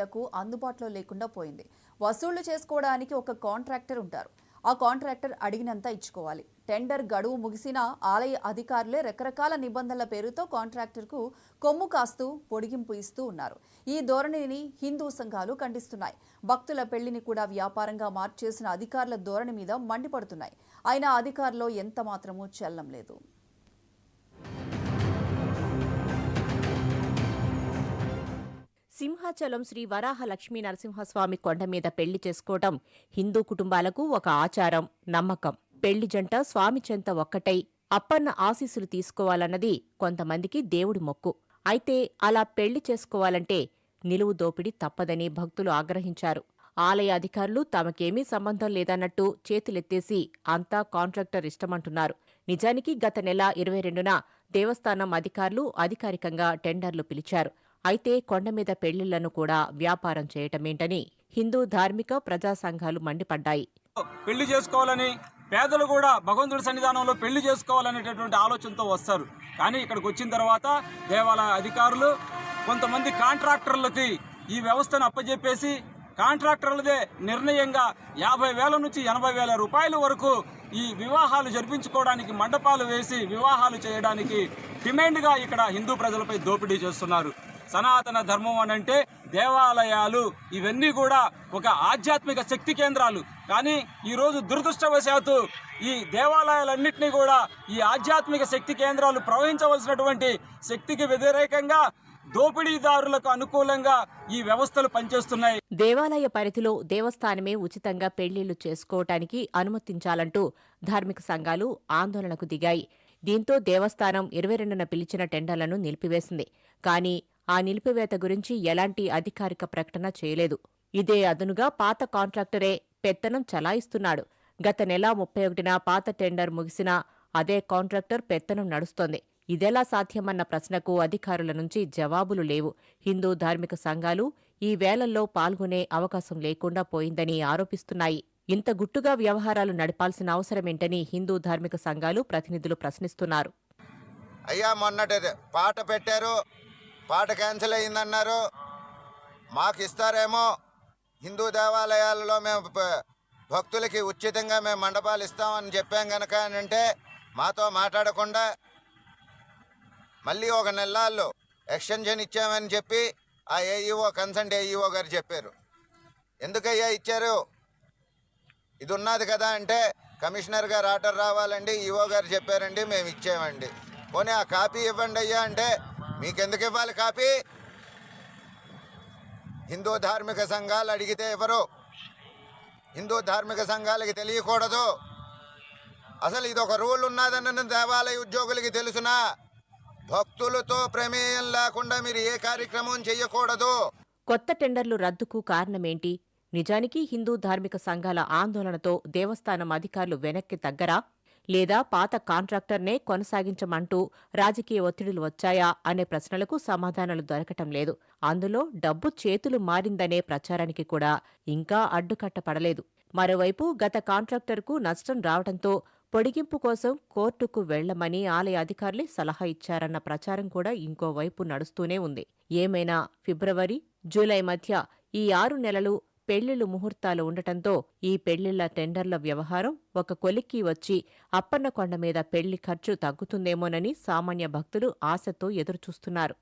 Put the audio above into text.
లకు అందుబాటులో లేకుండా పోయింది. వసూళ్లు చేసుకోవడానికి ఒక కాంట్రాక్టర్ ఉంటారు. ఆ కాంట్రాక్టర్ అడిగినంత ఇచ్చుకోవాలి. టెండర్ గడువు ముగిసినా ఆలయ అధికారులే రకరకాల నిబంధనల పేరుతో కాంట్రాక్టర్కు కొమ్ము కాస్తూ పొడిగింపు ఇస్తూ ఉన్నారు. ఈ ధోరణిని హిందూ సంఘాలు ఖండిస్తున్నాయి. భక్తుల పెళ్లిని కూడా వ్యాపారంగా మార్చేసిన అధికారుల ధోరణి మీద మండిపడుతున్నాయి. అయినా అధికారులు ఎంత మాత్రమూ చెల్లం లేదు. సింహాచలం శ్రీ వరాహ లక్ష్మీ నరసింహస్వామి కొండ మీద పెళ్లి చేసుకోవటం హిందూ కుటుంబాలకు ఒక ఆచారం, నమ్మకం. పెళ్లి జంట స్వామి చెంత ఒక్కటై అప్పన్న ఆశీస్సులు తీసుకోవాలన్నది కొంతమందికి దేవుడి మొక్కు. అయితే అలా పెళ్లి చేసుకోవాలంటే నిలువు దోపిడీ తప్పదని భక్తులు ఆగ్రహించారు. ఆలయ అధికారులు తమకేమీ సంబంధం లేదన్నట్టు చేతులెత్తేసి అంతా కాంట్రాక్టర్ ఇష్టమంటున్నారు. నిజానికి గత నెల 22న దేవస్థానం అధికారులు అధికారికంగా టెండర్లు పిలిచారు. అయితే కొండ మీద పెళ్లిళ్లను కూడా వ్యాపారం చేయటమేంటని హిందూ ధార్మిక ప్రజా సంఘాలు మండిపడ్డాయి. పెళ్లి చేసుకోవాలని పేదలు కూడా భగవంతుడి సన్నిధానంలో పెళ్లి చేసుకోవాలనేటటువంటి ఆలోచనతో వస్తారు. కానీ ఇక్కడికి వచ్చిన తర్వాత దేవాలయ అధికారులు కొంతమంది కాంట్రాక్టర్లకి ఈ వ్యవస్థను అప్పజెప్పేసి కాంట్రాక్టర్లదే నిర్ణయంగా 50,000 నుంచి 80,000 రూపాయల వరకు ఈ వివాహాలు జరిపించుకోవడానికి మండపాలు వేసి వివాహాలు చేయడానికి డిమాండ్గా ఇక్కడ హిందూ ప్రజలపై దోపిడీ చేస్తున్నారు. సనాతన ధర్మం అనంటే దేవాలయాలు ఇవన్నీ కూడా ఒక ఆధ్యాత్మిక శక్తి కేంద్రాలు. కానీ ఈరోజు దురదృష్టవశాత్తు ఈ దేవాలయాలన్నింటినీ కూడా ఈ ఆధ్యాత్మిక శక్తి కేంద్రాలు ప్రవహించవలసినటువంటి శక్తికి వ్యతిరేకంగా దోపిడీదారులకు అనుకూలంగా ఈ వ్యవస్థలు పనిచేస్తున్నాయి. దేవాలయ పరిధిలో దేవస్థానమే ఉచితంగా పెళ్లిళ్లు చేసుకోవటానికి అనుమతించాలంటూ ధార్మిక సంఘాలు ఆందోళనకు దిగాయి. దీంతో దేవస్థానం 22న పిలిచిన టెండర్లను నిలిపివేసింది. కానీ ఆ నిలిపివేత గురించి ఎలాంటి అధికారిక ప్రకటన చేయలేదు. ఇదే అదనుగా పాత కాంట్రాక్టరే పెత్తనం చలాయిస్తున్నాడు. గత నెల 31న పాత టెండర్ ముగిసినా అదే కాంట్రాక్టర్ పెత్తనం నడుస్తోంది. ఇదెలా సాధ్యమన్న ప్రశ్నకు అధికారుల నుంచి జవాబులు లేవు. హిందూ ధార్మిక సంఘాలు ఈ వేలల్లో పాల్గొనే అవకాశం లేకుండా పోయిందని ఆరోపిస్తున్నాయి. ఇంత గుట్టుగా వ్యవహారాలు నడపాల్సిన అవసరమేంటని హిందూ ధార్మిక సంఘాలు ప్రతినిధులు ప్రశ్నిస్తున్నారు. అయ్యా, మొన్నటి పాట పెట్టారు, పాట క్యాన్సిల్ అయిందన్నారు. మాకు ఇస్తారేమో, హిందూ దేవాలయాలలో మేము భక్తులకి ఉచితంగా మేము మండపాలు ఇస్తామని చెప్పాం కనుక అని అంటే మాతో మాట్లాడకుండా మళ్ళీ ఒక నెలల్లో ఎక్స్టెన్షన్ ఇచ్చామని చెప్పి ఆ ఏఈఓ కన్సల్ట్ ఏఈఓ గారు చెప్పారు. ఎందుకయ్యా ఇచ్చారు? ఇది ఉన్నది కదా అంటే కమిషనర్ గారు ఆర్డర్ రావాలండి, ఈఓ గారు చెప్పారండి, మేము ఇచ్చామండి. పోనీ ఆ కాపీ ఇవ్వండి అయ్యా అంటే మీకెందుకు ఇవ్వాలి కాపీ? హిందూ ధార్మిక సంఘాలు అడిగితే ఎవరు? హిందూ ధార్మిక సంఘాలకి తెలియకూడదు? అసలు ఇది ఒక రూల్ ఉన్నదన్న దేవాలయ ఉద్యోగులకి తెలుసునా? భక్తులతో ప్రమేయం లేకుండా మీరు ఏ కార్యక్రమం చెయ్యకూడదు. కొత్త టెండర్లు రద్దుకు కారణమేంటి? నిజానికి హిందూ ధార్మిక సంఘాల ఆందోళనతో దేవస్థానం అధికారులు వెనక్కి తగ్గరా? లేదా పాత కాంట్రాక్టర్నే కొనసాగించమంటూ రాజకీయ ఒత్తిడులు వచ్చాయా అనే ప్రశ్నలకు సమాధానాలు దొరకటం లేదు. అందులో డబ్బు చేతులు మారిందనే ప్రచారానికి కూడా ఇంకా అడ్డుకట్టపడలేదు. మరోవైపు గత కాంట్రాక్టర్కు నష్టం రావడంతో పొడిగింపు కోసం కోర్టుకు వెళ్లమని ఆలయ అధికారులే సలహా ఇచ్చారన్న ప్రచారం కూడా ఇంకోవైపు నడుస్తూనే ఉంది. ఏమైనా ఫిబ్రవరి, జూలై మధ్య ఈ 6 నెలలు పెళ్లిళ్లు ముహూర్తాలు ఉండటంతో ఈ పెళ్లిళ్ల టెండర్ల వ్యవహారం ఒక కొలిక్కి వచ్చి అప్పన్నకొండ మీద పెళ్లి ఖర్చు తగ్గుతుందేమోనని సామాన్య భక్తులు ఆశతో ఎదురుచూస్తున్నారు.